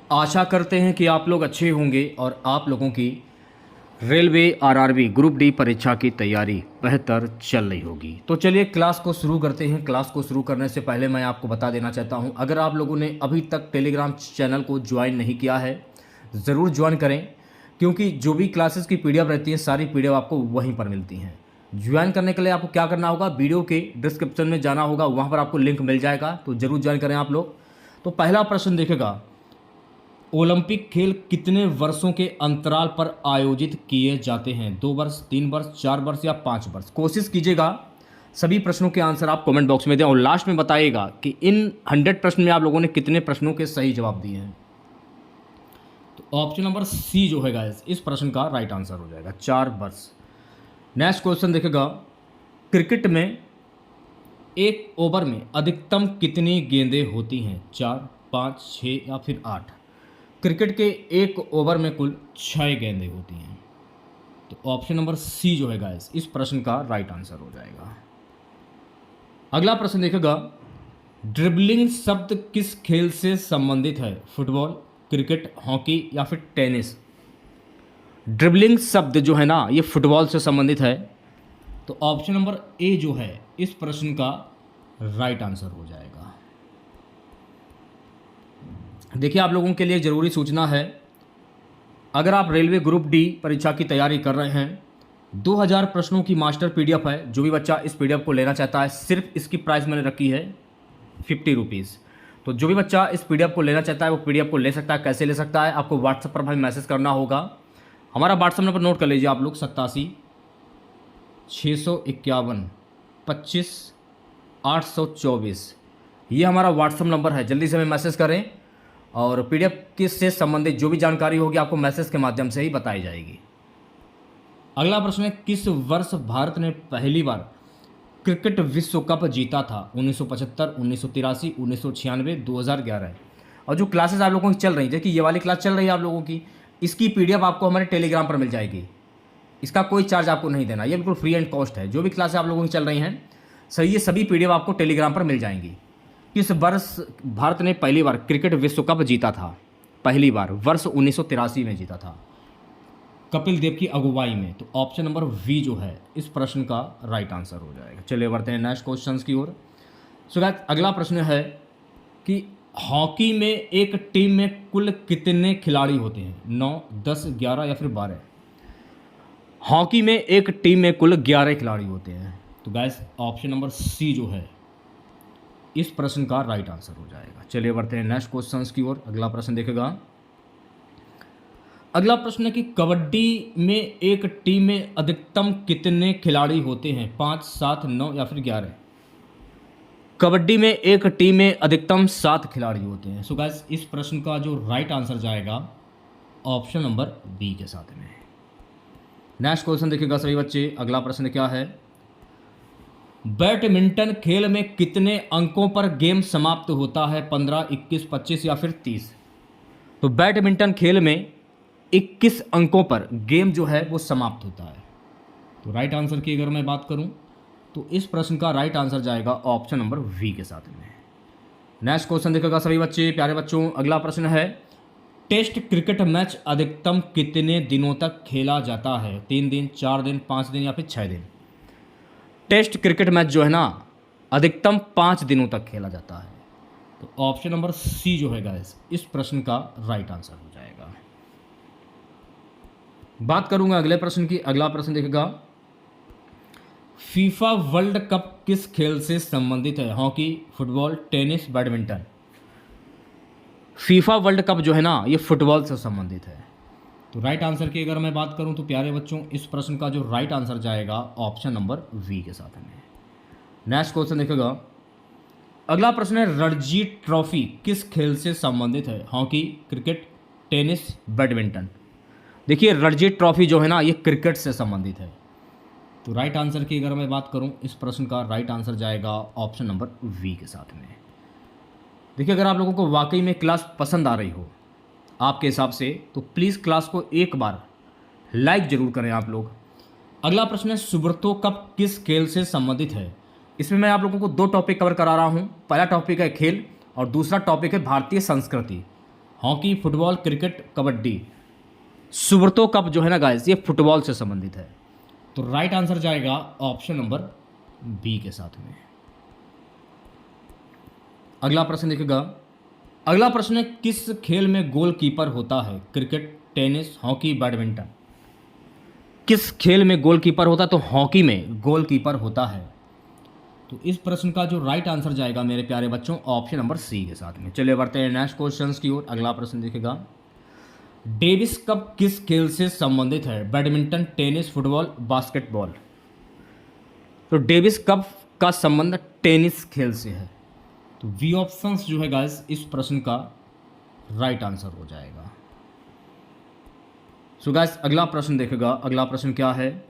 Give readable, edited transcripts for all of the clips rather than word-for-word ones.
आशा करते हैं कि आप लोग अच्छे होंगे और आप लोगों की रेलवे आरआरबी ग्रुप डी परीक्षा की तैयारी बेहतर चल रही होगी। तो चलिए क्लास को शुरू करते हैं। क्लास को शुरू करने से पहले मैं आपको बता देना चाहता हूं, अगर आप लोगों ने अभी तक टेलीग्राम चैनल को ज्वाइन नहीं किया है ज़रूर ज्वाइन करें, क्योंकि जो भी क्लासेस की पीडीएफ रहती है सारी पीडीएफ आपको वहीं पर मिलती हैं। ज्वाइन करने के लिए आपको क्या करना होगा, वीडियो के डिस्क्रिप्शन में जाना होगा, वहाँ पर आपको लिंक मिल जाएगा, तो ज़रूर ज्वाइन करें आप लोग। तो पहला प्रश्न देखेगा, ओलंपिक खेल कितने वर्षों के अंतराल पर आयोजित किए जाते हैं? 2 वर्ष, 3 वर्ष, 4 वर्ष या 5 वर्ष? कोशिश कीजिएगा सभी प्रश्नों के आंसर आप कमेंट बॉक्स में दें और लास्ट में बताइएगा कि इन 100 प्रश्न में आप लोगों ने कितने प्रश्नों के सही जवाब दिए हैं। तो ऑप्शन नंबर सी जो है गाइस इस प्रश्न का राइट आंसर हो जाएगा, 4 वर्ष। नेक्स्ट क्वेश्चन देखेगा, क्रिकेट में एक ओवर में अधिकतम कितनी गेंदें होती हैं? 4, 5, 6 या फिर 8? क्रिकेट के एक ओवर में कुल 6 गेंदें होती हैं। तो ऑप्शन नंबर सी जो है गाइस इस प्रश्न का राइट आंसर हो जाएगा। अगला प्रश्न देखेगा, ड्रिबलिंग शब्द किस खेल से संबंधित है? फुटबॉल, क्रिकेट, हॉकी या फिर टेनिस? ड्रिबलिंग शब्द जो है ना ये फुटबॉल से संबंधित है। तो ऑप्शन नंबर ए जो है इस प्रश्न का राइट आंसर हो जाएगा। देखिए आप लोगों के लिए ज़रूरी सूचना है, अगर आप रेलवे ग्रुप डी परीक्षा की तैयारी कर रहे हैं, 2000 प्रश्नों की मास्टर पीडीएफ है। जो भी बच्चा इस पीडीएफ को लेना चाहता है, सिर्फ इसकी प्राइस मैंने रखी है 50 रुपीज़। तो जो भी बच्चा इस पीडीएफ को लेना चाहता है वो पीडीएफ को ले सकता है। कैसे ले सकता है? आपको व्हाट्सएप पर भाई मैसेज करना होगा। हमारा व्हाट्सएप नंबर नोट कर लीजिए आप लोग, 87 651 25 824। ये हमारा व्हाट्सएप नंबर है, जल्दी से हमें मैसेज करें और पीडीएफ किस से संबंधित जो भी जानकारी होगी आपको मैसेज के माध्यम से ही बताई जाएगी। अगला प्रश्न है, किस वर्ष भारत ने पहली बार क्रिकेट विश्व कप जीता था? 1975, 1983, 1996, 2011? और जो क्लासेस आप लोगों की चल रही, देखिए ये वाली क्लास चल रही है आप लोगों की, इसकी पीडीएफ आपको हमारे टेलीग्राम पर मिल जाएगी। इसका कोई चार्ज आपको नहीं देना, ये बिल्कुल फ्री एंड कॉस्ट है। जो भी क्लासेस आप लोगों की चल रही हैं सही, ये सभी पीडीएफ आपको टेलीग्राम पर मिल जाएंगी। किस वर्ष भारत ने पहली बार क्रिकेट विश्व कप जीता था? पहली बार वर्ष 1983 में जीता था, कपिल देव की अगुवाई में। तो ऑप्शन नंबर वी जो है इस प्रश्न का राइट आंसर हो जाएगा। चलिए बढ़ते हैं नेक्स्ट क्वेश्चंस की ओर। सो गाइस अगला प्रश्न है कि हॉकी में एक टीम में कुल कितने खिलाड़ी होते हैं? 9, 10, 11 या फिर 12? हॉकी में एक टीम में कुल 11 खिलाड़ी होते हैं। तो गाइस ऑप्शन नंबर सी जो है इस प्रश्न का राइट आंसर हो जाएगा। चलिए बढ़ते हैं नेक्स्ट क्वेश्चंस की ओर। अगला प्रश्न देखेगा, अगला प्रश्न है कि कबड्डी में एक टीम में अधिकतम कितने खिलाड़ी होते हैं? 5, 7, 9 या फिर 11? कबड्डी में एक टीम में अधिकतम 7 खिलाड़ी होते हैं। सो गाइस इस प्रश्न का जो राइट आंसर जाएगा ऑप्शन नंबर बी के साथ में। नेक्स्ट क्वेश्चन देखिएगा सभी बच्चे। अगला प्रश्न क्या है, बैडमिंटन खेल में कितने अंकों पर गेम समाप्त होता है? 15, 21, 25 या फिर 30? तो बैडमिंटन खेल में 21 अंकों पर गेम जो है वो समाप्त होता है। तो राइट आंसर की अगर मैं बात करूं तो इस प्रश्न का राइट आंसर जाएगा ऑप्शन नंबर वी के साथ में। नेक्स्ट क्वेश्चन देखेगा सभी बच्चे, प्यारे बच्चों। अगला प्रश्न है, टेस्ट क्रिकेट मैच अधिकतम कितने दिनों तक खेला जाता है? 3 दिन, 4 दिन, 5 दिन या फिर 6 दिन? टेस्ट क्रिकेट मैच जो है ना अधिकतम 5 दिनों तक खेला जाता है। तो ऑप्शन नंबर सी जो है गाइस इस प्रश्न का राइट आंसर हो जाएगा। बात करूंगा अगले प्रश्न की। अगला प्रश्न देखेगा, फीफा वर्ल्ड कप किस खेल से संबंधित है? Hockey, football, tennis, badminton? FIFA world cup जो है ना ये फुटबॉल से संबंधित है। तो राइट आंसर की अगर मैं बात करूं तो प्यारे बच्चों इस प्रश्न का जो राइट आंसर जाएगा ऑप्शन नंबर वी के साथ में। नेक्स्ट क्वेश्चन देखेगा, अगला प्रश्न है, रणजी ट्रॉफी किस खेल से संबंधित है? Hockey, cricket, tennis, badminton? देखिए रणजी ट्रॉफी जो है ना ये क्रिकेट से संबंधित है। तो राइट आंसर की अगर मैं बात करूं इस प्रश्न का राइट आंसर जाएगा ऑप्शन नंबर वी के साथ में। देखिए अगर आप लोगों को वाकई में क्लास पसंद आ रही हो आपके हिसाब से तो प्लीज़ क्लास को एक बार लाइक ज़रूर करें आप लोग। अगला प्रश्न है, सुब्रतो कप किस खेल से संबंधित है? इसमें मैं आप लोगों को 2 टॉपिक कवर करा रहा हूँ। पहला टॉपिक है खेल और दूसरा टॉपिक है भारतीय संस्कृति। Hockey, football, cricket, kabaddi. Subroto cup जो है ना गाइस, ये फुटबॉल से संबंधित है। तो राइट आंसर जाएगा ऑप्शन नंबर बी के साथ में। अगला प्रश्न देखिएगा। अगला प्रश्न है, किस खेल में गोलकीपर होता है? Cricket, tennis, hockey, badminton. किस खेल में गोलकीपर होता है? तो हॉकी में गोलकीपर होता है। तो इस प्रश्न का जो राइट आंसर जाएगा मेरे प्यारे बच्चों, ऑप्शन नंबर सी के साथ में। चलिए बढ़ते हैं नेक्स्ट क्वेश्चन की ओर। अगला प्रश्न देखिएगा। डेविस कप किस खेल से संबंधित है? Badminton, tennis, football, basketball. तो डेविस कप का संबंध टेनिस खेल से है। तो वी ऑप्शंस जो है गाइस, इस प्रश्न का राइट आंसर हो जाएगा। सो गाइस अगला प्रश्न देखेगा। अगला प्रश्न क्या है?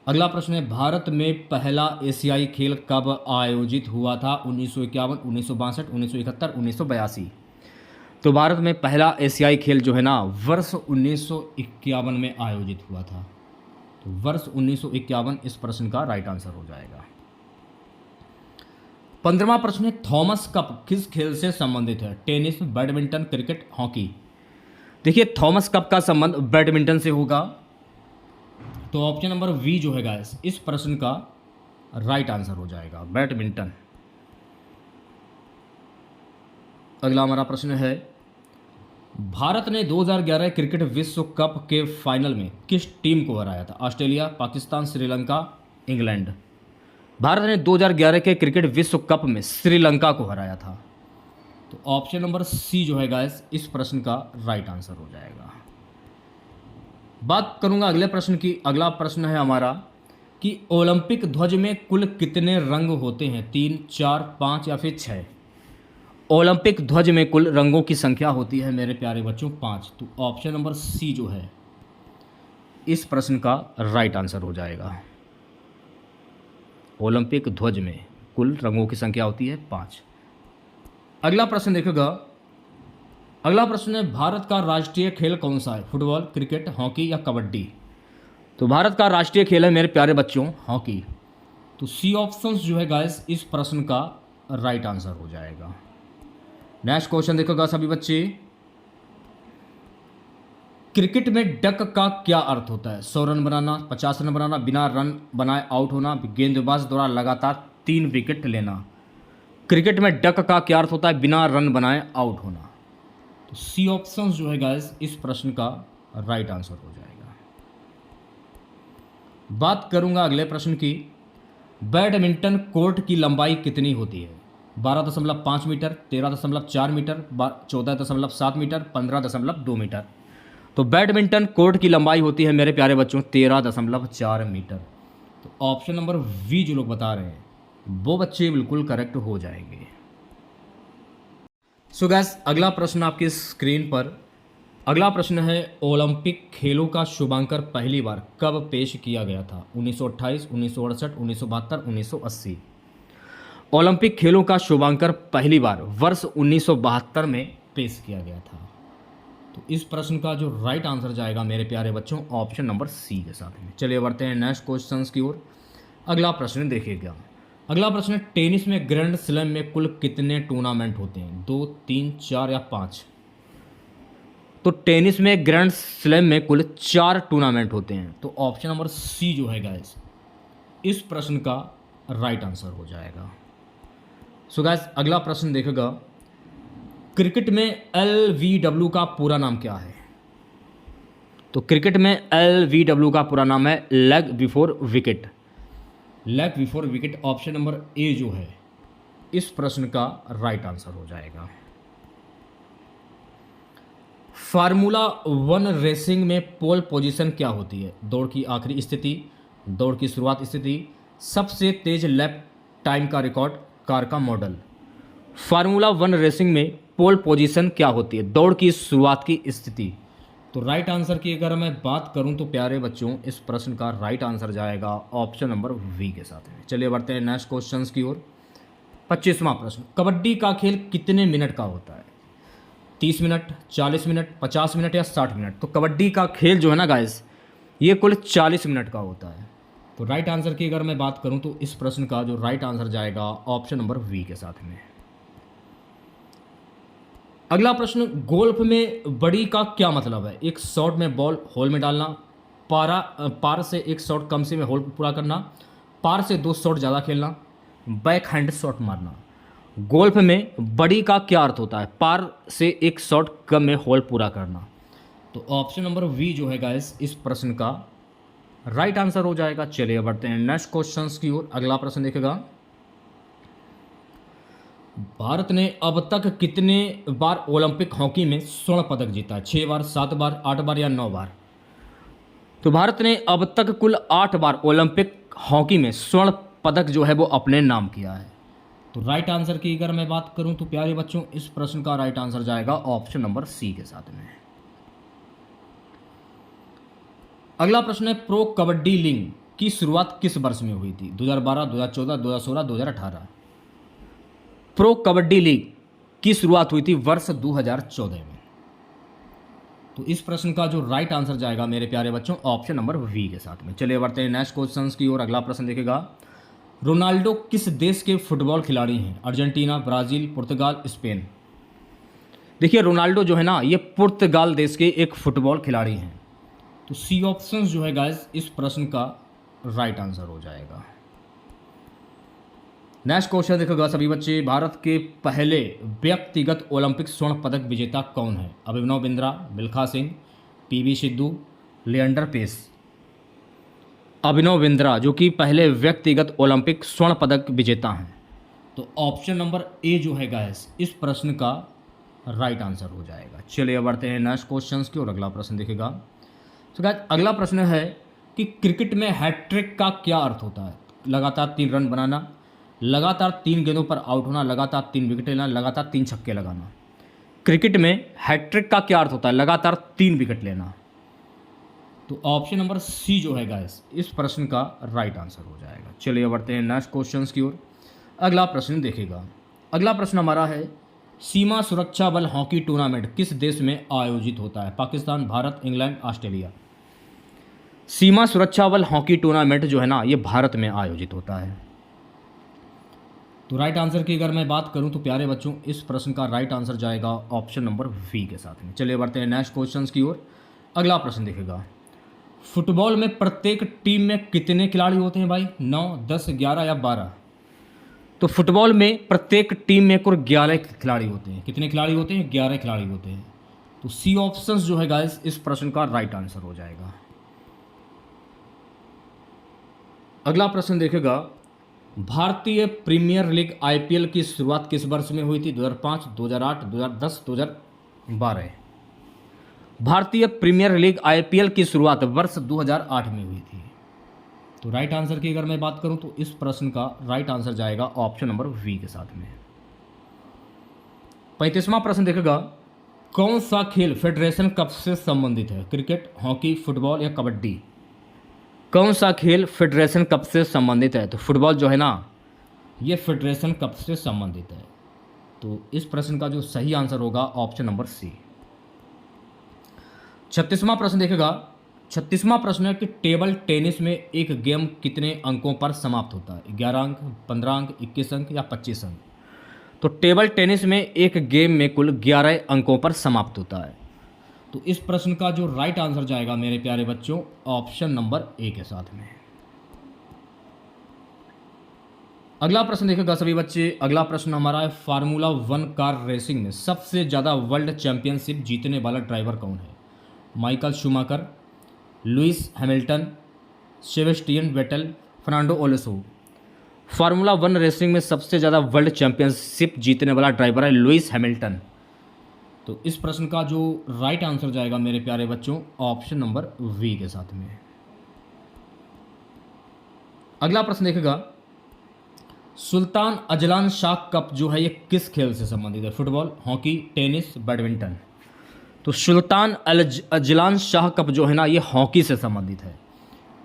अगला प्रश्न है, भारत में पहला एशियाई खेल कब आयोजित हुआ था? 1951, 1962, 1971, 1982। तो भारत में पहला एशियाई खेल जो है ना, वर्ष 1951 में आयोजित हुआ था। तो वर्ष 1951 इस प्रश्न का राइट आंसर हो जाएगा। 15वां प्रश्न है, थॉमस कप किस खेल से संबंधित है? Tennis, badminton, cricket, hockey. देखिए थॉमस कप का संबंध बैडमिंटन से होगा। तो ऑप्शन नंबर वी जो है गाइस, इस प्रश्न का राइट आंसर हो जाएगा, बैडमिंटन। अगला हमारा प्रश्न है, भारत ने 2011 क्रिकेट विश्व कप के फाइनल में किस टीम को हराया था? Australia, Pakistan, Sri Lanka, England. भारत ने 2011 के क्रिकेट विश्व कप में श्रीलंका को हराया था। तो ऑप्शन नंबर सी जो है गाइस, इस प्रश्न का राइट आंसर हो जाएगा। बात करूंगा अगले प्रश्न की। अगला प्रश्न है हमारा कि ओलंपिक ध्वज में कुल कितने रंग होते हैं? 3, 4, 5 या फिर 6। ओलंपिक ध्वज में कुल रंगों की संख्या होती है मेरे प्यारे बच्चों 5। तो ऑप्शन नंबर सी जो है, इस प्रश्न का राइट आंसर हो जाएगा। ओलंपिक ध्वज में कुल रंगों की संख्या होती है 5। अगला प्रश्न देखिएगा। अगला प्रश्न है, भारत का राष्ट्रीय खेल कौन सा है? फुटबॉल, क्रिकेट, हॉकी या कबड्डी। तो भारत का राष्ट्रीय खेल है मेरे प्यारे बच्चों हॉकी। तो सी ऑप्शंस जो है गाइस, इस प्रश्न का राइट आंसर हो जाएगा। नेक्स्ट क्वेश्चन देखोगा सभी बच्चे। क्रिकेट में डक का क्या अर्थ होता है? 100 रन बनाना, 50 रन बनाना, बिना रन बनाए आउट होना, गेंदबाज द्वारा लगातार 3 विकेट लेना। क्रिकेट में डक का क्या अर्थ होता है? बिना रन बनाए आउट होना। तो सी ऑप्शंस जो है गाइस, इस प्रश्न का राइट आंसर हो जाएगा। बात करूंगा अगले प्रश्न की। बैडमिंटन कोर्ट की लंबाई कितनी होती है? 12.5 मीटर, 13.4 मीटर, 14.7 मीटर, 15.2 मीटर। तो बैडमिंटन कोर्ट की लंबाई होती है मेरे प्यारे बच्चों 13.4 मीटर। तो ऑप्शन नंबर वी जो लोग बता रहे हैं वो बच्चे बिल्कुल करेक्ट हो जाएंगे। सो गैस अगला प्रश्न आपकी स्क्रीन पर। अगला प्रश्न है, ओलंपिक खेलों का शुभांकर पहली बार कब पेश किया गया था? 1928, 1968, 1972, 1980। ओलंपिक खेलों का शुभांकर पहली बार वर्ष 1972 में पेश किया गया था। तो इस प्रश्न का जो राइट आंसर जाएगा मेरे प्यारे बच्चों, ऑप्शन नंबर सी के साथ में। चलिए बढ़ते हैं नेक्स्ट क्वेश्चन की ओर। अगला प्रश्न देखिएगा। अगला प्रश्न है, टेनिस में ग्रैंड स्लैम में कुल कितने टूर्नामेंट होते हैं? 2, 3, 4 या 5। तो टेनिस में ग्रैंड स्लैम में कुल 4 टूर्नामेंट होते हैं। तो ऑप्शन नंबर सी जो है गाइस, इस प्रश्न का राइट आंसर हो जाएगा। सो गाइस अगला प्रश्न देखेगा। क्रिकेट में LBW का पूरा नाम क्या है? तो क्रिकेट में LBW का पूरा नाम है leg before wicket. Leg before wicket option number A जो है, इस प्रश्न का राइट आंसर हो जाएगा। फार्मूला 1 रेसिंग में पोल पोजीशन क्या होती है? दौड़ की आखिरी स्थिति, दौड़ की शुरुआत स्थिति, सबसे तेज लैप टाइम का रिकॉर्ड, कार का मॉडल। फार्मूला 1 रेसिंग में पोल पोजीशन क्या होती है? दौड़ की शुरुआत की स्थिति। तो राइट आंसर की अगर मैं बात करूं तो प्यारे बच्चों, इस प्रश्न का राइट आंसर जाएगा ऑप्शन नंबर वी के साथ में। चलिए बढ़ते हैं नेक्स्ट क्वेश्चन की ओर। 25वां प्रश्न, कबड्डी का खेल कितने मिनट का होता है? 30 मिनट, 40 मिनट, 50 मिनट या 60 मिनट। तो कबड्डी का खेल जो है ना गाइस, ये कुल 40 मिनट का होता है। तो राइट आंसर की अगर मैं बात करूं तो इस प्रश्न का जो राइट आंसर जाएगा ऑप्शन नंबर वी के साथ में। अगला प्रश्न, गोल्फ में बड़ी का क्या मतलब है? एक शॉट में बॉल होल में डालना, पार से एक शॉट कम से में होल पूरा करना, पार से दो शॉट ज़्यादा खेलना, बैक हैंड शॉट मारना। गोल्फ में बड़ी का क्या अर्थ होता है? पार से एक शॉट कम में होल पूरा करना। तो ऑप्शन नंबर वी जो है गाइस इस प्रश्न का राइट आंसर हो जाएगा। चलिए बढ़ते हैं नेक्स्ट क्वेश्चंस की ओर। अगला प्रश्न देखेगा, भारत ने अब तक कितने बार ओलंपिक हॉकी में स्वर्ण पदक जीता है? 6 बार, 7 बार, 8 बार या 9 बार? तो भारत ने अब तक कुल 8 बार ओलंपिक हॉकी में स्वर्ण पदक जो है वो अपने नाम किया है। तो राइट आंसर की अगर मैं बात करूं तो प्यारे बच्चों इस प्रश्न का राइट आंसर जाएगा ऑप्शन नंबर सी के साथ में। अगला प्रश्न है, प्रो कबड्डी लीग की शुरुआत किस वर्ष में हुई थी? 2012, 2014, 2016, 2018? प्रो कबड्डी लीग की शुरुआत हुई थी वर्ष 2014 में। तो इस प्रश्न का जो राइट आंसर जाएगा मेरे प्यारे बच्चों ऑप्शन नंबर वी के साथ में। चलिए बढ़ते हैं नेक्स्ट क्वेश्चंस की ओर। अगला प्रश्न देखेगा, रोनाल्डो किस देश के फुटबॉल खिलाड़ी हैं? अर्जेंटीना, ब्राजील, पुर्तगाल, स्पेन? देखिए रोनाल्डो जो है ना ये पुर्तगाल देश के एक फुटबॉल खिलाड़ी हैं। तो सी ऑप्शन जो है गाइस इस प्रश्न का राइट आंसर हो जाएगा। नेक्स्ट क्वेश्चन देखोगा सभी बच्चे, भारत के पहले व्यक्तिगत ओलंपिक स्वर्ण पदक विजेता कौन है? Abhinav Bindra, Milkha Singh, PV Sindhu, Leander pace? अभिनव बिंद्रा जो कि पहले व्यक्तिगत ओलंपिक स्वर्ण पदक विजेता हैं। तो ऑप्शन नंबर ए जो है गाइस इस प्रश्न का राइट आंसर हो जाएगा। चलिए बढ़ते हैं नेक्स्ट क्वेश्चन की और। अगला प्रश्न देखेगा, तो गाइस अगला प्रश्न है कि क्रिकेट में हैट्रिक का क्या अर्थ होता है? लगातार 3 रन बनाना, लगातार 3 गेंदों पर आउट होना, लगातार 3 विकेट लेना, लगातार 3 छक्के लगाना। क्रिकेट में हैट्रिक का क्या अर्थ होता है? लगातार 3 विकेट लेना। तो ऑप्शन नंबर सी जो है गाइस इस प्रश्न का राइट आंसर हो जाएगा। चलिए बढ़ते हैं नेक्स्ट क्वेश्चन की ओर। अगला प्रश्न देखेगा, अगला प्रश्न हमारा है, सीमा सुरक्षा बल हॉकी टूर्नामेंट किस देश में आयोजित होता है? Pakistan, Bharat, England, Australia? सीमा सुरक्षा बल हॉकी टूर्नामेंट जो है ना ये भारत में आयोजित होता है। तो राइट आंसर की अगर मैं बात करूं तो प्यारे बच्चों इस प्रश्न का राइट आंसर जाएगा ऑप्शन नंबर वी के साथ में। चलिए बढ़ते हैं नेक्स्ट क्वेश्चन की ओर। अगला प्रश्न देखेगा, फुटबॉल में प्रत्येक टीम में कितने खिलाड़ी होते हैं भाई? 9, 10, 11 या 12? तो फुटबॉल में प्रत्येक टीम में कुल 11 खिलाड़ी होते हैं। कितने खिलाड़ी होते हैं? 11 खिलाड़ी होते हैं। तो सी ऑप्शन जो है गाइस इस प्रश्न का राइट आंसर हो जाएगा। अगला प्रश्न देखेगा, भारतीय प्रीमियर लीग आईपीएल की शुरुआत किस वर्ष में हुई थी? 2005, 2008, 2010, 2012? भारतीय प्रीमियर लीग आईपीएल की शुरुआत वर्ष 2008 में हुई थी। तो राइट आंसर की अगर मैं बात करूं तो इस प्रश्न का राइट आंसर जाएगा ऑप्शन नंबर वी के साथ में। 35वां प्रश्न देखेगा, कौन सा खेल फेडरेशन कप से संबंधित है? क्रिकेट, हॉकी, फुटबॉल या कबड्डी? कौन सा खेल फेडरेशन कप से संबंधित है? तो फुटबॉल जो है ना ये फेडरेशन कप से संबंधित है। तो इस प्रश्न का जो सही आंसर होगा ऑप्शन नंबर सी। 36वां प्रश्न देखेगा, 36वां प्रश्न है कि टेबल टेनिस में एक गेम कितने अंकों पर समाप्त होता है? 11 अंक, 15 अंक, 21 अंक या 25 अंक? तो टेबल टेनिस में एक गेम में कुल 11 अंकों पर समाप्त होता है। तो इस प्रश्न का जो राइट आंसर जाएगा मेरे प्यारे बच्चों ऑप्शन नंबर ए के साथ में। अगला प्रश्न देखेगा सभी बच्चे, अगला प्रश्न हमारा है, फार्मूला 1 कार रेसिंग में सबसे ज़्यादा वर्ल्ड चैंपियनशिप जीतने वाला ड्राइवर कौन है? Michael Schumacher, Lewis Hamilton, Sebastian Vettel, Fernando Alonso? Formula 1 racing में सबसे ज़्यादा वर्ल्ड चैंपियनशिप जीतने वाला ड्राइवर है लुइस हैमिल्टन। तो इस प्रश्न का जो राइट आंसर जाएगा मेरे प्यारे बच्चों ऑप्शन नंबर वी के साथ में। अगला प्रश्न देखेगा, सुल्तान अजलान शाह कप जो है ये किस खेल से संबंधित है? Football, hockey, tennis, badminton? तो सुल्तान अजलान शाह कप जो है ना ये हॉकी से संबंधित है।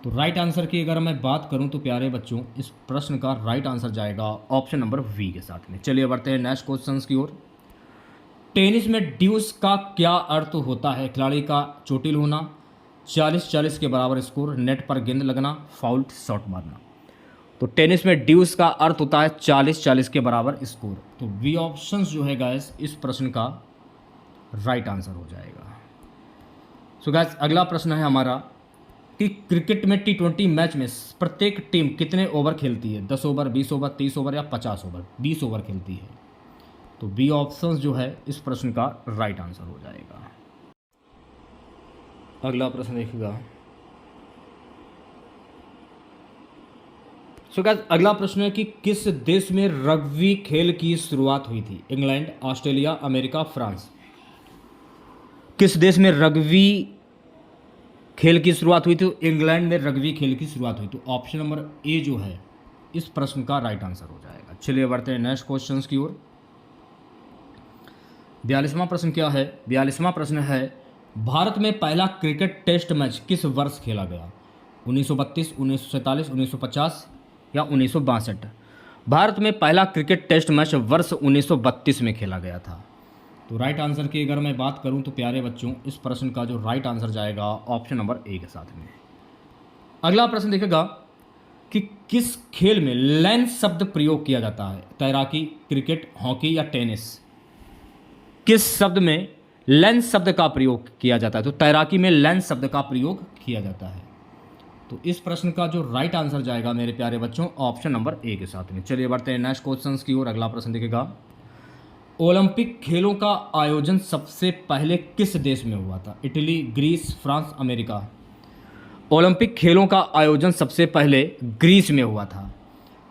तो राइट आंसर की अगर मैं बात करूं तो प्यारे बच्चों इस प्रश्न का राइट आंसर जाएगा ऑप्शन नंबर वी के साथ में। चलिए बढ़ते हैं नेक्स्ट क्वेश्चन की ओर। टेनिस में ड्यूस का क्या अर्थ होता है? खिलाड़ी का चोटिल होना, 40-40 के बराबर स्कोर, नेट पर गेंद लगना, फाउल शॉट मारना? तो टेनिस में ड्यूस का अर्थ होता है 40-40 के बराबर स्कोर। तो बी ऑप्शन जो है गाइस इस प्रश्न का राइट आंसर हो जाएगा। सो गाइस अगला प्रश्न है हमारा कि क्रिकेट में T20 मैच में प्रत्येक टीम कितने ओवर खेलती है? 10 ओवर, 20 ओवर, 30 ओवर या 50 ओवर? 20 ओवर खेलती है। तो बी ऑप्शन जो है इस प्रश्न का राइट आंसर हो जाएगा। अगला प्रश्न देखिएगा। सो गाइस अगला प्रश्न है कि किस देश में रग्बी खेल की शुरुआत हुई थी? England, Australia, America, France. किस देश में रग्बी खेल की शुरुआत हुई थी? तो इंग्लैंड में रग्बी खेल की शुरुआत हुई। तो ऑप्शन नंबर ए जो है इस प्रश्न का राइट आंसर हो जाएगा। चलिए बढ़ते हैं नेक्स्ट क्वेश्चन की ओर। 42वां प्रश्न क्या है? 42वां प्रश्न है भारत में पहला क्रिकेट टेस्ट मैच किस वर्ष खेला गया? 1932, 1947, 1950 या 1962? भारत में पहला क्रिकेट टेस्ट मैच वर्ष 1932 में खेला गया था। तो राइट आंसर की अगर मैं बात करूं तो प्यारे बच्चों इस प्रश्न का जो राइट आंसर जाएगा ऑप्शन नंबर ए के साथ में। अगला प्रश्न देखेगा कि किस खेल में लैन शब्द प्रयोग किया जाता है? तैराकी, क्रिकेट, हॉकी या टेनिस? किस शब्द में लैन शब्द का प्रयोग किया जाता है? तो तैराकी में लैन शब्द का प्रयोग किया जाता है। तो इस प्रश्न का जो राइट आंसर जाएगा मेरे प्यारे बच्चों ऑप्शन नंबर ए के साथ में। चलिए बढ़ते हैं नेक्स्ट क्वेश्चन की ओर। अगला प्रश्न देखेगा ओलंपिक खेलों का आयोजन सबसे पहले किस देश में हुआ था? Italy, Greece, France, America. Olympic खेलों का आयोजन सबसे पहले ग्रीस में हुआ था।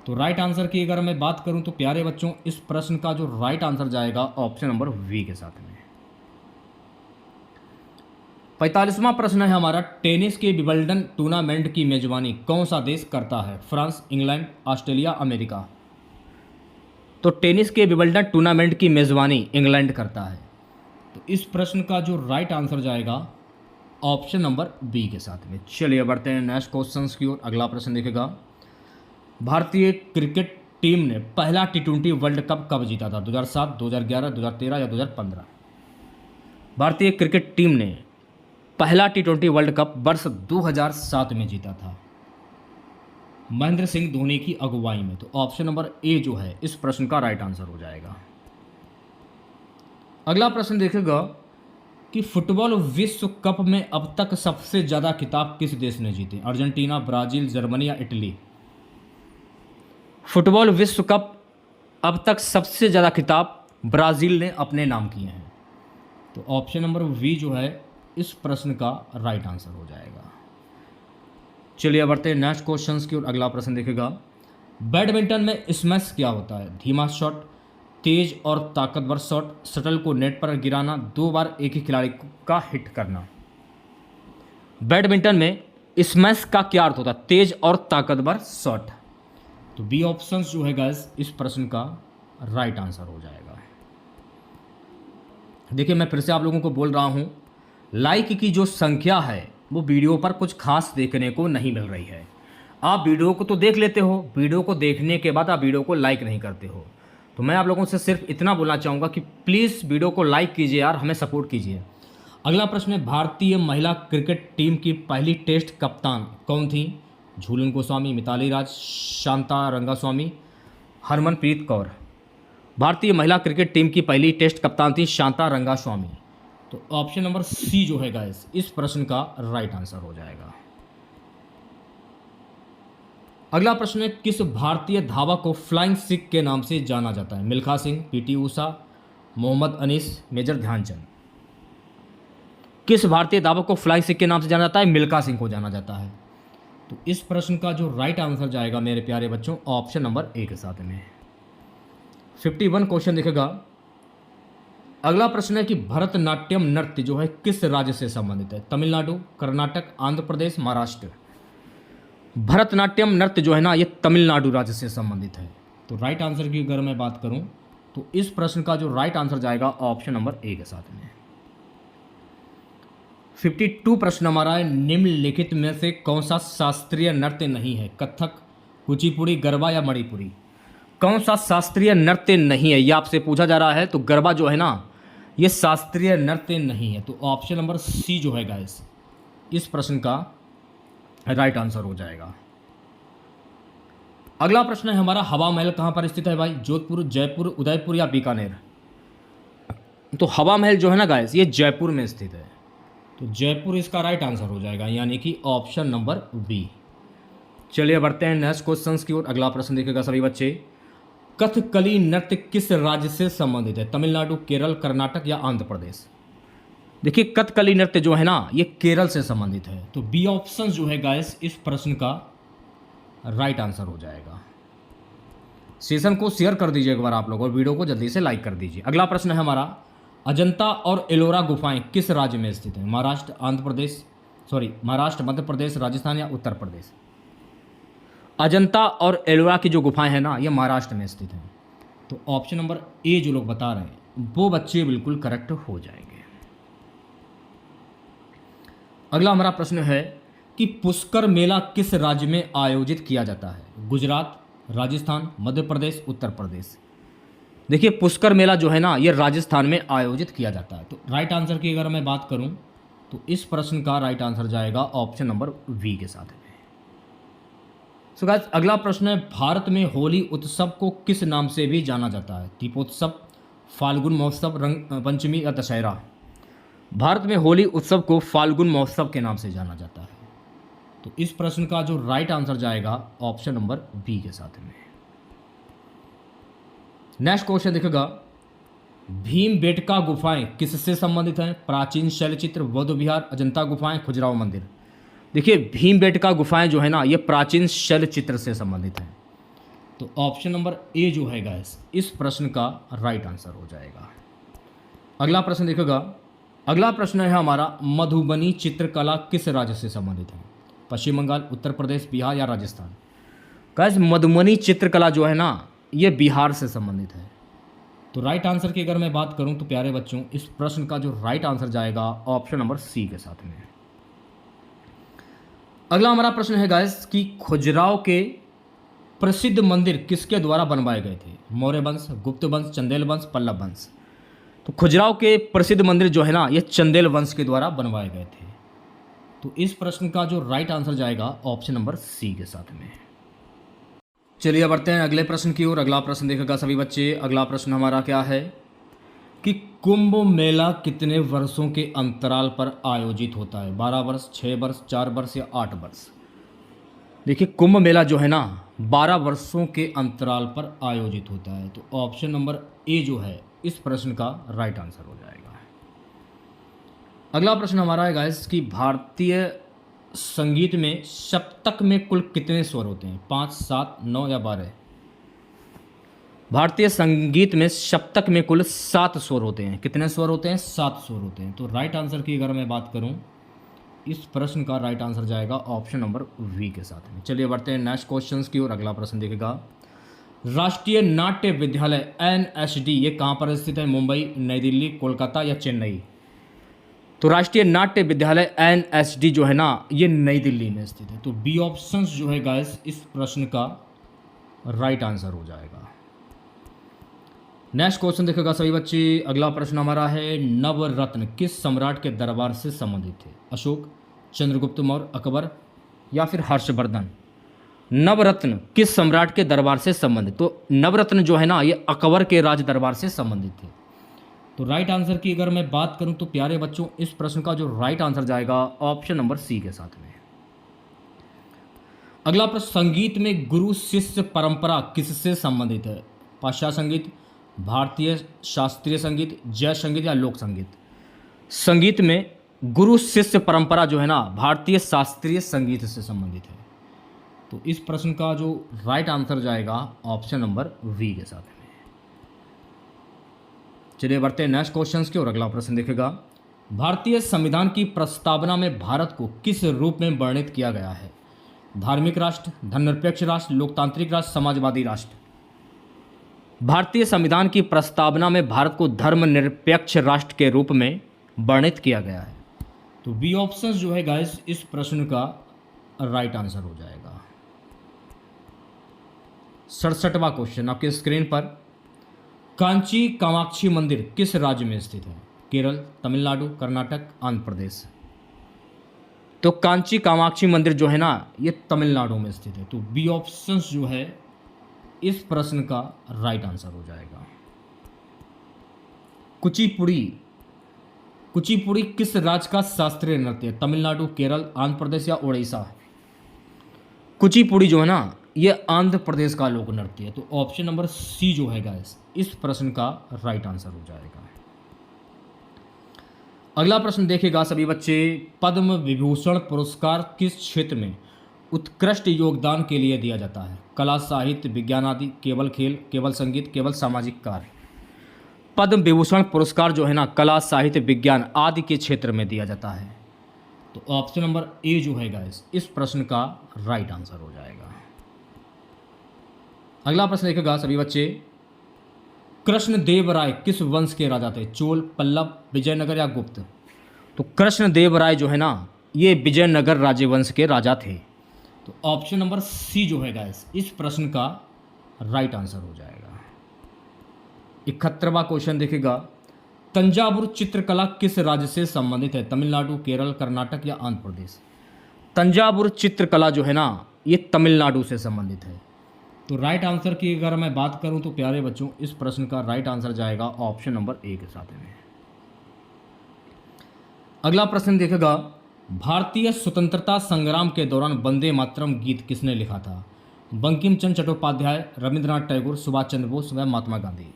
तो राइट आंसर की अगर मैं बात करूं तो प्यारे बच्चों इस प्रश्न का जो राइट आंसर जाएगा ऑप्शन नंबर वी के साथ में। 45वां प्रश्न है हमारा टेनिस के विंबलडन टूर्नामेंट की मेजबानी कौन सा देश करता है? France, England, Australia, America. तो टेनिस के विंबलडन टूर्नामेंट की मेजबानी इंग्लैंड करता है। तो इस प्रश्न का जो राइट आंसर जाएगा ऑप्शन नंबर बी के साथ में। चलिए बढ़ते हैं नेक्स्ट क्वेश्चन की ओर। अगला प्रश्न देखेगा भारतीय क्रिकेट टीम ने पहला T20 वर्ल्ड कप कब जीता था? 2007, 2011, 2013 या 2015? भारतीय क्रिकेट टीम ने पहला T20 वर्ल्ड कप वर्ष 2007 में जीता था महेंद्र सिंह धोनी की अगुवाई में। तो ऑप्शन नंबर ए जो है इस प्रश्न का राइट आंसर हो जाएगा। अगला प्रश्न देखेगा कि फुटबॉल विश्व कप में अब तक सबसे ज़्यादा खिताब किस देश ने जीते? अर्जेंटीना, ब्राज़ील, जर्मनी या इटली? फुटबॉल विश्व कप अब तक सबसे ज़्यादा खिताब ब्राज़ील ने अपने नाम किए हैं। तो ऑप्शन नंबर वी जो है इस प्रश्न का राइट आंसर हो जाएगा। चलिए बढ़ते हैं नेक्स्ट क्वेश्चन की ओर। अगला प्रश्न देखेगा बैडमिंटन में स्मैश क्या होता है? धीमा शॉट, तेज और ताकतवर शॉट, शटल को नेट पर गिराना, 2 बार एक ही खिलाड़ी का हिट करना। बैडमिंटन में स्मैश का क्या अर्थ होता है? तेज और ताकतवर शॉट। तो बी ऑप्शन जो है गाइस इस प्रश्न का राइट आंसर हो जाएगा। देखिए मैं फिर से आप लोगों को बोल रहा हूं लाइक की जो संख्या है वो वीडियो पर कुछ खास देखने को नहीं मिल रही है। आप वीडियो को तो देख लेते हो, वीडियो को देखने के बाद आप वीडियो को लाइक नहीं करते हो। तो मैं आप लोगों से सिर्फ इतना बोलना चाहूँगा कि प्लीज़ वीडियो को लाइक कीजिए यार, हमें सपोर्ट कीजिए। अगला प्रश्न है भारतीय महिला क्रिकेट टीम की पहली टेस्ट कप्तान कौन थी? झूलन गोस्वामी, मिताली राज, शांता रंगास्वामी, हरमनप्रीत कौर। भारतीय महिला क्रिकेट टीम की पहली टेस्ट कप्तान थी शांता रंगास्वामी। तो ऑप्शन नंबर सी जो है गाइस इस प्रश्न का राइट आंसर हो जाएगा। अगला प्रश्न है किस भारतीय धावक को फ्लाइंग सिख के नाम से जाना जाता है? मिल्खा सिंह, पीटी ऊषा, मोहम्मद अनीस, मेजर ध्यानचंद। किस भारतीय धावक को फ्लाइंग सिख के नाम से जाना जाता है? मिल्खा सिंह को जाना जाता है। तो इस प्रश्न का जो राइट आंसर जाएगा मेरे प्यारे बच्चों ऑप्शन नंबर ए के साथ में। 51 क्वेश्चन देखेगा। अगला प्रश्न है कि भरतनाट्यम नृत्य जो है किस राज्य से संबंधित है? तमिलनाडु, कर्नाटक, आंध्र प्रदेश, महाराष्ट्र। भरतनाट्यम नृत्य जो है ना ये तमिलनाडु राज्य से संबंधित है। तो राइट आंसर की अगर मैं बात करूं तो इस प्रश्न का जो राइट आंसर जाएगा ऑप्शन नंबर ए के साथ में। 52 प्रश्न हमारा है निम्नलिखित में से कौन सा शास्त्रीय नृत्य नहीं है? कथक, कुचिपुड़ी, गरबा या मणिपुरी। कौन सा शास्त्रीय नृत्य नहीं है ये आपसे पूछा जा रहा है। तो गरबा जो है ना ये शास्त्रीय नृत्य नहीं है। तो ऑप्शन नंबर सी जो है गाइस इस प्रश्न का राइट आंसर हो जाएगा। अगला प्रश्न है हमारा हवा महल कहां पर स्थित है भाई? जोधपुर, जयपुर, उदयपुर या बीकानेर। तो हवा महल जो है ना गाइस, ये जयपुर में स्थित है। तो जयपुर इसका राइट आंसर हो जाएगा, यानी कि ऑप्शन नंबर बी। चलिए बढ़ते हैं नेक्स्ट क्वेश्चन की ओर। अगला प्रश्न देखिएगा सभी बच्चे, कथकली नृत्य किस राज्य से संबंधित है? तमिलनाडु, केरल, कर्नाटक या आंध्र प्रदेश? देखिए कथकली नृत्य जो है ना, ये केरल से संबंधित है। तो बी ऑप्शन जो है गाइस इस प्रश्न का राइट आंसर हो जाएगा। सेशन को शेयर कर दीजिए एक बार आप लोग, और वीडियो को जल्दी से लाइक कर दीजिए। अगला प्रश्न है हमारा, अजंता और एलोरा गुफाएं किस राज्य में स्थित हैं? महाराष्ट्र, आंध्र प्रदेश, महाराष्ट्र, मध्य प्रदेश, राजस्थान या उत्तर प्रदेश? अजंता और एलोरा की जो गुफाएं हैं ना, ये महाराष्ट्र में स्थित हैं। तो ऑप्शन नंबर ए जो लोग बता रहे हैं वो बच्चे बिल्कुल करेक्ट हो जाएंगे। अगला हमारा प्रश्न है कि पुष्कर मेला किस राज्य में आयोजित किया जाता है? गुजरात, राजस्थान, मध्य प्रदेश, उत्तर प्रदेश? देखिए पुष्कर मेला जो है ना, ये राजस्थान में आयोजित किया जाता है। तो राइट आंसर की अगर मैं बात करूं तो इस प्रश्न का राइट आंसर जाएगा ऑप्शन नंबर वी के साथ में। सो गाइस अगला प्रश्न है, भारत में होली उत्सव को किस नाम से भी जाना जाता है? दीपोत्सव, फाल्गुन महोत्सव, रंग पंचमी या दशहरा? भारत में होली उत्सव को फाल्गुन महोत्सव के नाम से जाना जाता है। तो इस प्रश्न का जो राइट आंसर जाएगा ऑप्शन नंबर बी के साथ में। नेक्स्ट क्वेश्चन देखिएगा, भीमबेटका गुफाएं किससे संबंधित हैं? प्राचीन शैलचित्र, बौद्ध विहार, अजंता गुफाएं, खजुराहो मंदिर? देखिए भीमबेटका गुफाएं जो है ना, ये प्राचीन शैलचित्र से संबंधित हैं। तो ऑप्शन नंबर ए जो है गाइस इस प्रश्न का राइट आंसर हो जाएगा। अगला प्रश्न देखिएगा, अगला प्रश्न है हमारा, मधुबनी चित्रकला किस राज्य से संबंधित है? पश्चिम बंगाल, उत्तर प्रदेश, बिहार या राजस्थान? गाइस मधुबनी चित्रकला जो है ना, ये बिहार से संबंधित है। तो राइट आंसर की अगर मैं बात करूं तो प्यारे बच्चों इस प्रश्न का जो राइट आंसर जाएगा ऑप्शन नंबर सी के साथ में। अगला हमारा प्रश्न है गाइस कि खजुराहो के प्रसिद्ध मंदिर किसके द्वारा बनवाए गए थे? मौर्य वंश, गुप्त वंश, चंदेल वंश, पल्लव वंश? तो खजुराहो के प्रसिद्ध मंदिर जो है ना, ये चंदेल वंश के द्वारा बनवाए गए थे। तो इस प्रश्न का जो राइट आंसर जाएगा ऑप्शन नंबर सी के साथ में। चलिए बढ़ते हैं अगले प्रश्न की ओर। अगला प्रश्न देखेगा सभी बच्चे। अगला प्रश्न हमारा क्या है कि कुंभ मेला कितने वर्षों के अंतराल पर आयोजित होता है? 12 वर्ष, 6 वर्ष, 4 वर्ष या 8 वर्ष? देखिए कुंभ मेला जो है ना 12 वर्षों के अंतराल पर आयोजित होता है। तो ऑप्शन नंबर ए जो है इस प्रश्न का राइट आंसर हो जाएगा। अगला प्रश्न हमारा है गाइस कि भारतीय संगीत में सप्तक में कुल कितने स्वर होते हैं? 5, 7, 9 या 12? भारतीय संगीत में सप्तक में कुल 7 स्वर होते हैं। कितने स्वर होते हैं? 7 स्वर होते हैं। तो राइट आंसर की अगर मैं बात करूं इस प्रश्न का राइट आंसर जाएगा ऑप्शन नंबर वी के साथ में। चलिए बढ़ते हैं नेक्स्ट क्वेश्चन की ओर। अगला प्रश्न देखेगा, राष्ट्रीय नाट्य विद्यालय NSD ये कहाँ पर स्थित है? मुंबई, नई दिल्ली, कोलकाता या चेन्नई? तो राष्ट्रीय नाट्य विद्यालय NSD जो है ना ये नई दिल्ली में स्थित है। तो बी ऑप्शन जो है गाइस इस प्रश्न का राइट आंसर हो जाएगा। नेक्स्ट क्वेश्चन देखेगा सभी बच्चे। अगला प्रश्न हमारा है, नवरत्न किस सम्राट के दरबार से संबंधित थे? अशोक, चंद्रगुप्त मौर्य, अकबर या फिर हर्षवर्धन? नवरत्न किस सम्राट के दरबार से संबंधित? तो नवरत्न जो है ना ये अकबर के राज दरबार से संबंधित थे। तो राइट आंसर की अगर मैं बात करूं तो प्यारे बच्चों इस प्रश्न का जो राइट आंसर जाएगा ऑप्शन नंबर सी के साथ में। अगला प्रश्न, संगीत में गुरु शिष्य परंपरा किससे संबंधित है? पाश्चात्य संगीत, भारतीय शास्त्रीय संगीत, जय संगीत या लोक संगीत? संगीत में गुरु शिष्य परंपरा जो है ना भारतीय शास्त्रीय संगीत से संबंधित है। तो इस प्रश्न का जो राइट आंसर जाएगा ऑप्शन नंबर वी के साथ में। चलिए बढ़ते हैं नेक्स्ट क्वेश्चन की और अगला प्रश्न देखेगा, भारतीय संविधान की प्रस्तावना में भारत को किस रूप में वर्णित किया गया है? धार्मिक राष्ट्र, धर्मनिरपेक्ष राष्ट्र, लोकतांत्रिक राष्ट्र, समाजवादी राष्ट्र? भारतीय संविधान की प्रस्तावना में भारत को धर्मनिरपेक्ष राष्ट्र के रूप में वर्णित किया गया है। तो बी ऑप्शन जो है गाइस इस प्रश्न का राइट आंसर हो जाएगा। 67वां क्वेश्चन आपके स्क्रीन पर, कांची कामाक्षी मंदिर किस राज्य में स्थित है? केरल, तमिलनाडु, कर्नाटक, आंध्र प्रदेश? तो कांची कामाक्षी मंदिर जो है ना ये तमिलनाडु में स्थित है। तो बी ऑप्शन जो है इस प्रश्न का राइट आंसर हो जाएगा। कुचिपुड़ी, कुचिपुड़ी किस राज्य का शास्त्रीय नृत्य है? तमिलनाडु, केरल, आंध्र प्रदेश या उड़ीसा? कुचिपुड़ी जो है ना, ये आंध्र प्रदेश का लोक नृत्य है। तो ऑप्शन नंबर सी जो है गाइस इस प्रश्न का राइट आंसर हो जाएगा। अगला प्रश्न देखिएगा सभी बच्चे, पद्म विभूषण पुरस्कार किस क्षेत्र में उत्कृष्ट योगदान के लिए दिया जाता है? कला, साहित्य, विज्ञान आदि, केवल खेल, केवल संगीत, केवल सामाजिक कार्य। पद्म विभूषण पुरस्कार जो है ना कला, साहित्य, विज्ञान आदि के क्षेत्र में दिया जाता है। तो ऑप्शन नंबर ए जो है गाइस इस प्रश्न का राइट आंसर हो जाएगा। अगला प्रश्न देखिएगा सभी बच्चे, कृष्णदेव राय किस वंश के राजा थे? चोल, पल्लव, विजयनगर या गुप्त? तो कृष्णदेव राय जो है ना ये विजयनगर राजवंश के राजा थे। तो ऑप्शन नंबर सी जो है गाइस इस प्रश्न का राइट आंसर हो जाएगा। 71वां क्वेश्चन देखिएगा, तंजावुर चित्रकला किस राज्य से संबंधित है? तमिलनाडु, केरल, कर्नाटक या आंध्र प्रदेश? तंजावुर चित्रकला जो है ना ये तमिलनाडु से संबंधित है। तो राइट आंसर की अगर मैं बात करूं तो प्यारे बच्चों इस प्रश्न का राइट आंसर जाएगा ऑप्शन नंबर ए के साथ में। अगला प्रश्न देखिएगा, भारतीय स्वतंत्रता संग्राम के दौरान वंदे मातरम गीत किसने लिखा था? बंकिम चंद्र चट्टोपाध्याय, रविंद्रनाथ टैगोर, सुभाष चंद्र बोस व महात्मा गांधी?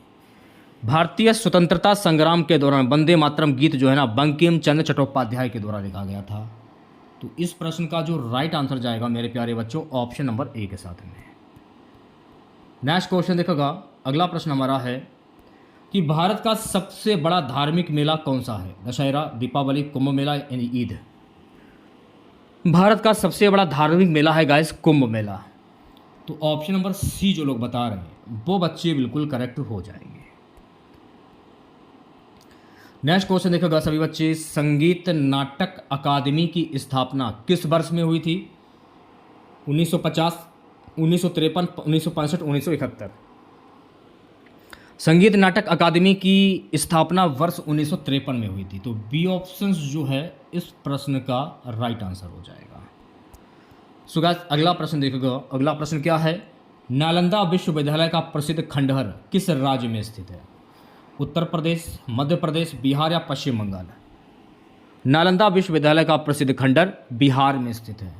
भारतीय स्वतंत्रता संग्राम के दौरान वंदे मातरम गीत जो है ना बंकिम चंद्र चट्टोपाध्याय के द्वारा लिखा गया था। तो इस प्रश्न का जो राइट आंसर जाएगा मेरे प्यारे बच्चों ऑप्शन नंबर ए के साथ में। नेक्स्ट क्वेश्चन देखोगा, अगला प्रश्न हमारा है कि भारत का सबसे बड़ा धार्मिक मेला कौन सा है? दशहरा, दीपावली, कुंभ मेला यानी ईद? भारत का सबसे बड़ा धार्मिक मेला है गाइस कुंभ मेला। तो ऑप्शन नंबर सी जो लोग बता रहे हैं वो बच्चे बिल्कुल करेक्ट हो जाएंगे। नेक्स्ट क्वेश्चन देखोगा सभी बच्चे, संगीत नाटक अकादमी की स्थापना किस वर्ष में हुई थी? 1950, 1953, 1965, 1971? संगीत नाटक अकादमी की स्थापना वर्ष 1953 में हुई थी। तो बी ऑप्शन जो है इस प्रश्न का राइट आंसर हो जाएगा। सो गाइस अगला प्रश्न देखोगे, अगला प्रश्न क्या है? नालंदा विश्वविद्यालय का प्रसिद्ध खंडहर किस राज्य में स्थित है? उत्तर प्रदेश, मध्य प्रदेश, बिहार या पश्चिम बंगाल? नालंदा विश्वविद्यालय का प्रसिद्ध खंडहर बिहार में स्थित है।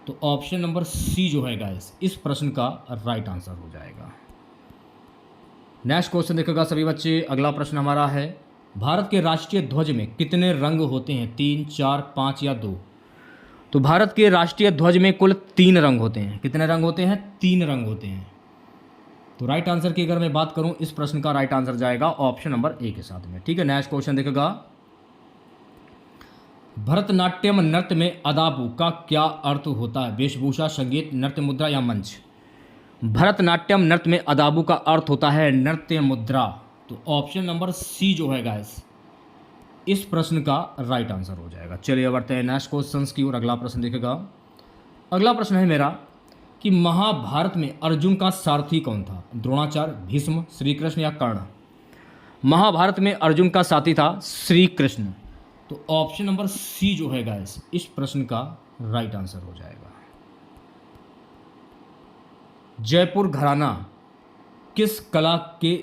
तो ऑप्शन नंबर सी जो है गाइस इस प्रश्न का राइट आंसर हो जाएगा। नेक्स्ट क्वेश्चन देखोगा सभी बच्चे, अगला प्रश्न हमारा है, भारत के राष्ट्रीय ध्वज में कितने रंग होते हैं? 3, 4, 5 या 2? तो भारत के राष्ट्रीय ध्वज में कुल 3 रंग होते हैं। कितने रंग होते हैं? 3 रंग होते हैं। तो राइट आंसर की अगर मैं बात करूं इस प्रश्न का राइट आंसर जाएगा ऑप्शन नंबर ए के साथ में। ठीक है, नेक्स्ट क्वेश्चन देखेगा, भरतनाट्यम नृत्य में अदाबू का क्या अर्थ होता है? वेशभूषा, संगीत, नृत्य मुद्रा या मंच? भरतनाट्यम नृत्य में अदाबू का अर्थ होता है नृत्य मुद्रा। तो ऑप्शन नंबर सी जो है गाइस इस प्रश्न का राइट आंसर हो जाएगा। चलिए बढ़ते हैं नेक्स्ट क्वेश्चन की ओर। अगला प्रश्न देखेगा, अगला प्रश्न है मेरा कि महाभारत में अर्जुन का सारथी कौन था? द्रोणाचार्य, भीष्म, श्री कृष्ण या कर्ण? महाभारत में अर्जुन का साथी था श्री कृष्ण। तो ऑप्शन नंबर सी जो है गाइस इस प्रश्न का राइट आंसर हो जाएगा। जयपुर घराना किस कला के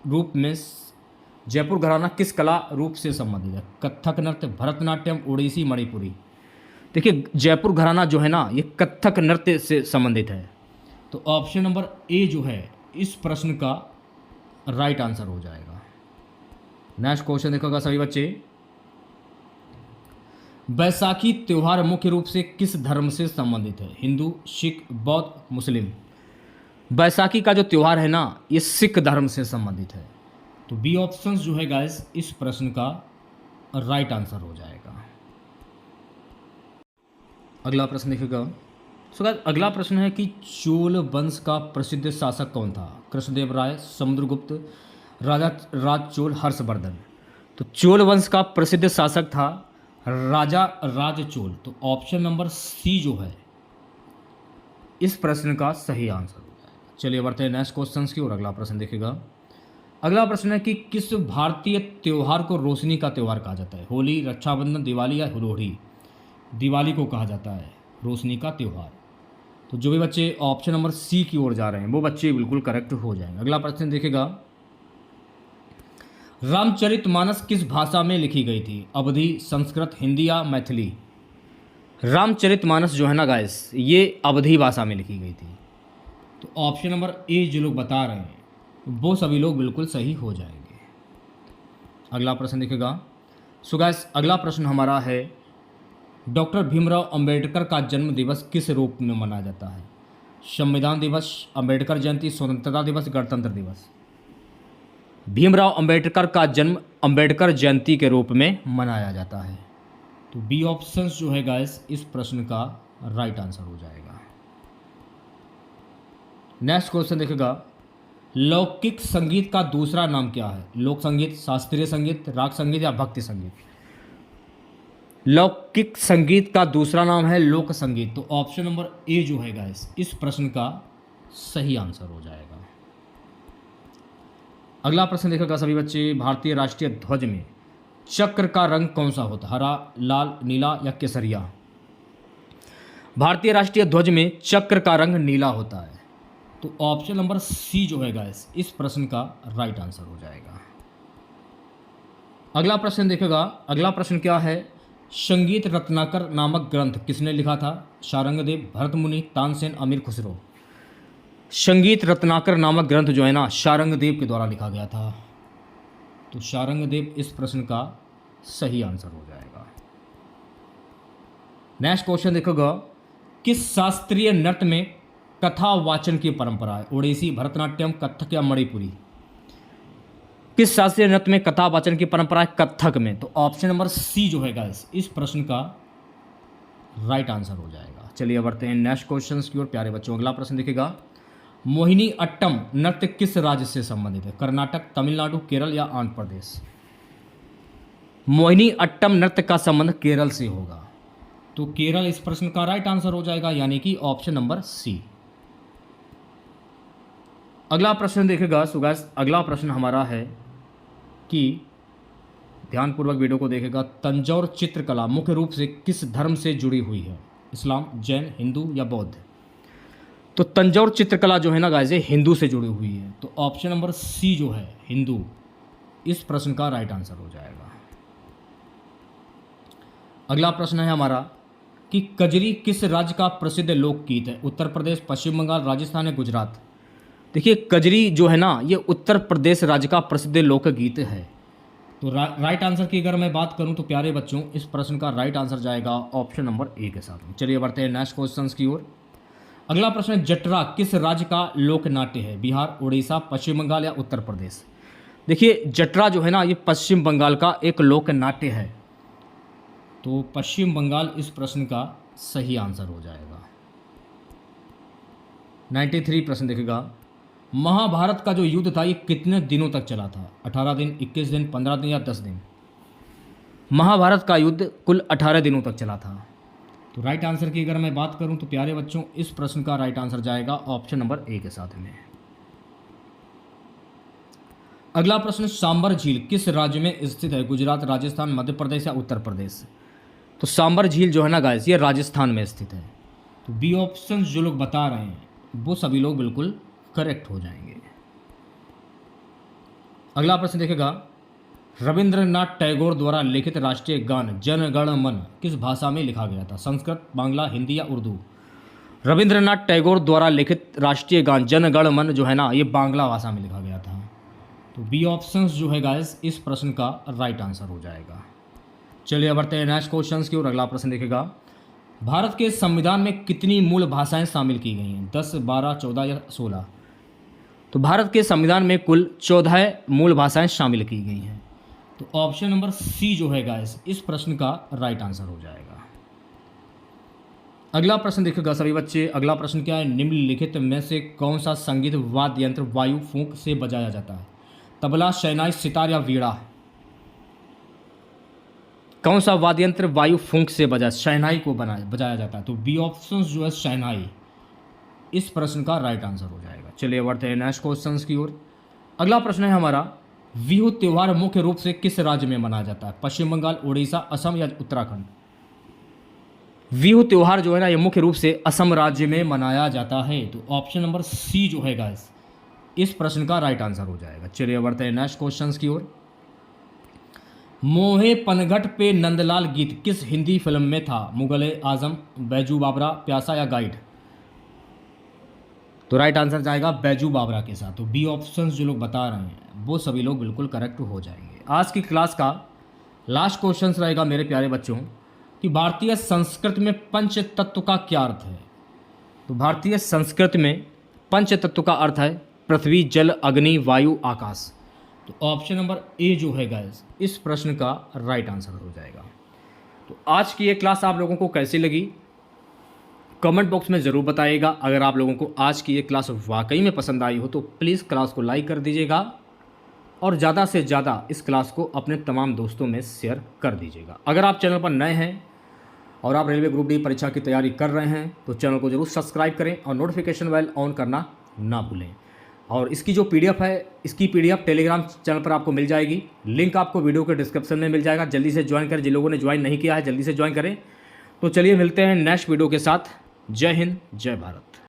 रूप में, जयपुर घराना किस कला रूप से संबंधित है? कथक नृत्य, भरतनाट्यम, ओडिसी, मणिपुरी? देखिए जयपुर घराना जो है ना ये कथक नृत्य से संबंधित है। तो ऑप्शन नंबर ए जो है इस प्रश्न का राइट आंसर हो जाएगा। नेक्स्ट क्वेश्चन देखोगा सभी बच्चे, बैसाखी त्योहार मुख्य रूप से किस धर्म से संबंधित है? हिंदू, सिख, बौद्ध, मुस्लिम? बैसाखी का जो त्यौहार है ना ये सिख धर्म से संबंधित है। तो बी ऑप्शन जो है गाइस इस प्रश्न का राइट आंसर हो जाएगा। अगला प्रश्न देखिएगा, सो गाइस अगला प्रश्न है कि चोल वंश का प्रसिद्ध शासक कौन था? कृष्णदेव राय, समुद्रगुप्त, राजा राज चोल, हर्षवर्धन? तो चोल वंश का प्रसिद्ध शासक था राजा राज चोल। तो ऑप्शन नंबर सी जो है इस प्रश्न का सही आंसर हो जाएगा। चलिए बढ़ते हैं नेक्स्ट क्वेश्चन की ओर। अगला प्रश्न देखिएगा, अगला प्रश्न है कि किस भारतीय त्यौहार को रोशनी का त्यौहार कहा जाता है? होली, रक्षाबंधन, दिवाली या लोहड़ी? दिवाली को कहा जाता है रोशनी का त्यौहार। तो जो भी बच्चे ऑप्शन नंबर सी की ओर जा रहे हैं वो बच्चे बिल्कुल करेक्ट हो जाएंगे। अगला प्रश्न देखेगा, रामचरितमानस किस भाषा में लिखी गई थी? अवधी, संस्कृत, हिंदी या मैथिली? रामचरितमानस जो है ना गाइस, ये अवधी भाषा में लिखी गई थी। तो ऑप्शन नंबर ए जो लोग बता रहे हैं वो सभी लोग बिल्कुल सही हो जाएंगे। अगला प्रश्न देखिएगा। सो गाइस, अगला प्रश्न हमारा है, डॉक्टर भीमराव अंबेडकर का जन्म दिवस किस रूप में मनाया जाता है? संविधान दिवस, अंबेडकर जयंती, स्वतंत्रता दिवस, गणतंत्र दिवस? भीमराव अंबेडकर का जन्म अंबेडकर जयंती के रूप में मनाया जाता है। तो बी ऑप्शन जो है गाइस इस प्रश्न का राइट आंसर हो जाएगा। नेक्स्ट क्वेश्चन देखिएगा। लौकिक संगीत का दूसरा नाम क्या है? लोक संगीत, शास्त्रीय संगीत, राग संगीत या भक्ति संगीत? लौकिक संगीत का दूसरा नाम है लोक संगीत। तो ऑप्शन नंबर ए जो है गाइस इस प्रश्न का सही आंसर हो जाएगा। अगला प्रश्न देखिएगा सभी बच्चे। भारतीय राष्ट्रीय ध्वज में चक्र का रंग कौन सा होता है? हरा, लाल, नीला या केसरिया? भारतीय राष्ट्रीय ध्वज में चक्र का रंग नीला होता है। तो ऑप्शन नंबर सी जो है गाइस इस प्रश्न का राइट आंसर हो जाएगा। अगला प्रश्न देखिएगा। अगला प्रश्न क्या है? संगीत रत्नाकर नामक ग्रंथ किसने लिखा था? शारंगदेव, भरतमुनि, तानसेन, अमीर खुसरो? संगीत रत्नाकर नामक ग्रंथ जो है ना शारंगदेव के द्वारा लिखा गया था। तो शारंगदेव इस प्रश्न का सही आंसर हो जाएगा। नेक्स्ट क्वेश्चन देखोगा। किस शास्त्रीय नृत्य में कथा वाचन की परंपरा है? ओडिसी, भरतनाट्यम, कथक या मणिपुरी? किस शास्त्रीय नृत्य में कथा वाचन की परंपरा है? कथक में। तो ऑप्शन नंबर सी जो है गाइस इस प्रश्न का राइट आंसर हो जाएगा। चलिए बढ़ते हैं नेक्स्ट क्वेश्चन की ओर प्यारे बच्चों। अगला प्रश्न देखिएगा। मोहिनी अट्टम नृत्य किस राज्य से संबंधित है? कर्नाटक, तमिलनाडु, केरल या आंध्र प्रदेश? मोहिनी अट्टम नृत्य का संबंध केरल से होगा। तो केरल इस प्रश्न का राइट आंसर हो जाएगा, यानी कि ऑप्शन नंबर सी। अगला प्रश्न देखेगा। सो गाइस अगला प्रश्न हमारा है कि ध्यानपूर्वक वीडियो को देखेगा। तंजौर चित्रकला मुख्य रूप से किस धर्म से जुड़ी हुई है? इस्लाम, जैन, हिंदू या बौद्ध? तो तंजौर चित्रकला जो है ना गाइस ये हिंदू से जुड़ी हुई है। तो ऑप्शन नंबर सी जो है हिंदू इस प्रश्न का राइट आंसर हो जाएगा। अगला प्रश्न है हमारा कि कजरी किस राज्य का प्रसिद्ध लोकगीत है? उत्तर प्रदेश, पश्चिम बंगाल, राजस्थान या गुजरात? देखिए कजरी जो है ना ये उत्तर प्रदेश राज्य का प्रसिद्ध लोकगीत है। तो राइट आंसर की अगर मैं बात करूं तो प्यारे बच्चों इस प्रश्न का राइट आंसर जाएगा ऑप्शन नंबर ए के साथ में। चलिए बढ़ते हैं नेक्स्ट क्वेश्चन की ओर। अगला प्रश्न है जटरा किस राज्य का लोक नाट्य है? बिहार, उड़ीसा, पश्चिम बंगाल या उत्तर प्रदेश? देखिए जटरा जो है ना ये पश्चिम बंगाल का एक लोक नाट्य है। तो पश्चिम बंगाल इस प्रश्न का सही आंसर हो जाएगा। 93 प्रश्न देखेगा। महाभारत का जो युद्ध था ये कितने दिनों तक चला था? 18 दिन, 21 दिन, 15 दिन या 10 दिन? महाभारत का युद्ध कुल 18 दिनों तक चला था। तो राइट आंसर की अगर मैं बात करूं तो प्यारे बच्चों इस प्रश्न का राइट आंसर जाएगा ऑप्शन नंबर ए के साथ में। अगला प्रश्न सांबर झील किस राज्य में स्थित है? गुजरात, राजस्थान, मध्य प्रदेश या उत्तर प्रदेश? तो सांबर झील जो है ना गाइस ये राजस्थान में स्थित है। तो बी ऑप्शन जो लोग बता रहे हैं वो सभी लोग बिल्कुल करेक्ट हो जाएंगे। अगला प्रश्न देखेगा। रविंद्रनाथ टैगोर द्वारा लिखित राष्ट्रीय गान जन गण मन किस भाषा में लिखा गया था? संस्कृत, बांग्ला, हिंदी या उर्दू? रविंद्रनाथ टैगोर द्वारा लिखित राष्ट्रीय गान जन गण मन जो है ना ये बांग्ला भाषा में लिखा गया था। तो बी ऑप्शन जो है गाइस इस प्रश्न का राइट आंसर हो जाएगा। चलिए बढ़ते हैं नेक्स्ट क्वेश्चन की ओर। अगला प्रश्न देखेगा। भारत के संविधान में कितनी मूल भाषाएं शामिल की गई हैं? 10, 12, 14 या 16? तो भारत के संविधान में कुल 14 मूल भाषाएं शामिल की गई हैं। तो ऑप्शन नंबर सी जो है गाइस इस प्रश्न का राइट आंसर हो जाएगा। अगला प्रश्न देखिएगा सभी बच्चे। अगला प्रश्न क्या है? निम्नलिखित में से कौन सा संगीत वाद्य यंत्र वायु फूंक से बजाया जाता है? तबला, शहनाई, सितार या वीणा? कौन सा वाद्य यंत्र वायु फूंक से शहनाई को बजाया जाता है? तो बी ऑप्शन जो है शहनाई इस प्रश्न का राइट आंसर हो जाएगा। चलिए बढ़ते हैं नेक्स्ट क्वेश्चन की ओर। अगला प्रश्न है हमारा बिहू त्योहार मुख्य रूप से किस राज्य में मनाया जाता है? पश्चिम बंगाल, उड़ीसा, असम या उत्तराखंड? बिहू त्योहार जो है ना ये मुख्य रूप से असम राज्य में मनाया जाता है। तो ऑप्शन नंबर सी जो है गाइस इस प्रश्न का राइट आंसर हो जाएगा। चलिए बढ़ते हैं नेक्स्ट क्वेश्चन की ओर। मोहे पनघट पे नंदलाल गीत किस हिंदी फिल्म में था? मुगले आजम, बैजू बाबरा, प्यासा या गाइड? तो राइट आंसर जाएगा बैजू बाबरा के साथ। तो बी ऑप्शन जो लोग बता रहे हैं वो सभी लोग बिल्कुल करेक्ट हो जाएंगे। आज की क्लास का लास्ट क्वेश्चन रहेगा मेरे प्यारे बच्चों कि भारतीय संस्कृत में पंच तत्व का क्या अर्थ है? तो भारतीय संस्कृत में पंच तत्व का अर्थ है पृथ्वी, जल, अग्नि, वायु, आकाश। तो ऑप्शन नंबर ए जो है गाइस इस प्रश्न का राइट आंसर हो जाएगा। तो आज की ये क्लास आप लोगों को कैसी लगी कमेंट बॉक्स में ज़रूर बताइएगा। अगर आप लोगों को आज की ये क्लास वाकई में पसंद आई हो तो प्लीज़ क्लास को लाइक कर दीजिएगा और ज़्यादा से ज़्यादा इस क्लास को अपने तमाम दोस्तों में शेयर कर दीजिएगा। अगर आप चैनल पर नए हैं और आप रेलवे ग्रुप डी परीक्षा की तैयारी कर रहे हैं तो चैनल को जरूर सब्सक्राइब करें और नोटिफिकेशन बेल ऑन करना ना भूलें। और इसकी जो PDF है इसकी PDF टेलीग्राम चैनल पर आपको मिल जाएगी। लिंक आपको वीडियो के डिस्क्रिप्शन में मिल जाएगा। जल्दी से ज्वाइन करें, जिन लोगों ने ज्वाइन नहीं किया है जल्दी से ज्वाइन करें। तो चलिए मिलते हैं नेक्स्ट वीडियो के साथ। जय हिंद, जय भारत।